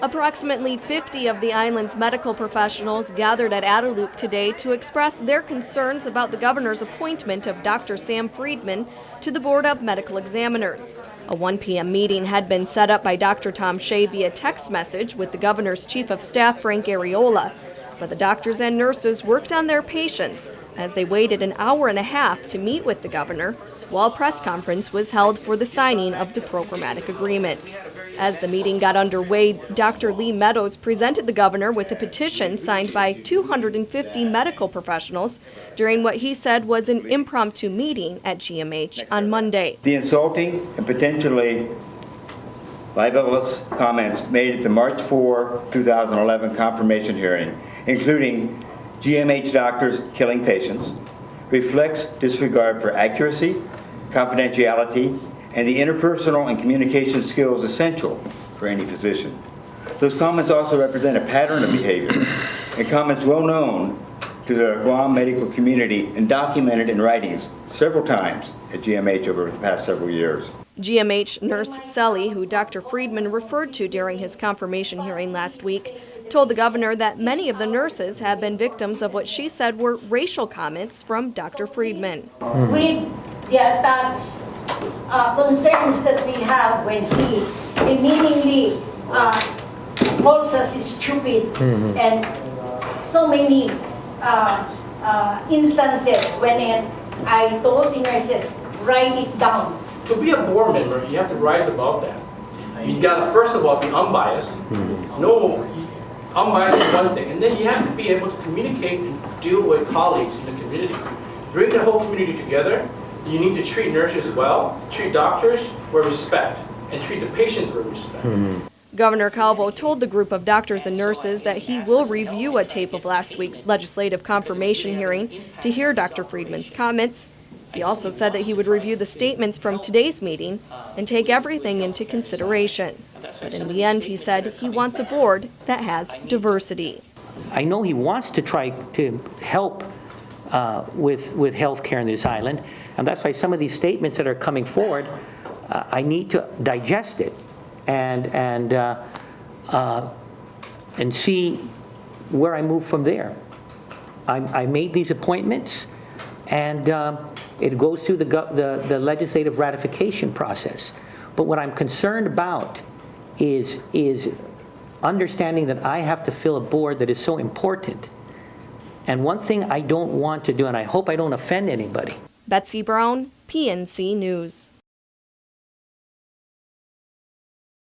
Approximately 50 of the island's medical professionals gathered at Adelup today to express their concerns about the governor's appointment of Dr. Sam Friedman to the Board of Medical Examiners. A 1 p.m. meeting had been set up by Dr. Tom Shea via text message with the governor's chief of staff, Frank Ariola. But the doctors and nurses worked on their patience as they waited an hour and a half to meet with the governor, while a press conference was held for the signing of the programmatic agreement. As the meeting got underway, Dr. Lee Meadows presented the governor with a petition signed by 250 medical professionals during what he said was an impromptu meeting at GMH on Monday. The insulting and potentially libelous comments made at the March 4, 2011 confirmation hearing, including GMH doctors killing patients, reflects disregard for accuracy, confidentiality, and the interpersonal and communication skills essential for any physician. Those comments also represent a pattern of behavior and comments well known to the GUAM medical community and documented in writings several times at GMH over the past several years. GMH nurse Selly, who Dr. Friedman referred to during his confirmation hearing last week, told the governor that many of the nurses have been victims of what she said were racial comments from Dr. Friedman. With the attacks, concerns that we have when he demeaningly calls us stupid, and so many instances when I told the nurses, write it down. To be a board member, you have to rise above that. You got to first of all be unbiased. No, unbiased is one thing, and then you have to be able to communicate and deal with colleagues in the community. Bring the whole community together. You need to treat nurses well, treat doctors with respect, and treat the patients with respect. Governor Calvo told the group of doctors and nurses that he will review a tape of last week's legislative confirmation hearing to hear Dr. Friedman's comments. He also said that he would review the statements from today's meeting and take everything into consideration. But in the end, he said he wants a board that has diversity. I know he wants to try to help with health care in this island, and that's why some of these statements that are coming forward, I need to digest it and see where I move from there. I made these appointments, and it goes through the legislative ratification process. But what I'm concerned about is understanding that I have to fill a board that is so important. And one thing I don't want to do, and I hope I don't offend anybody. Betsy Brown, PNC News.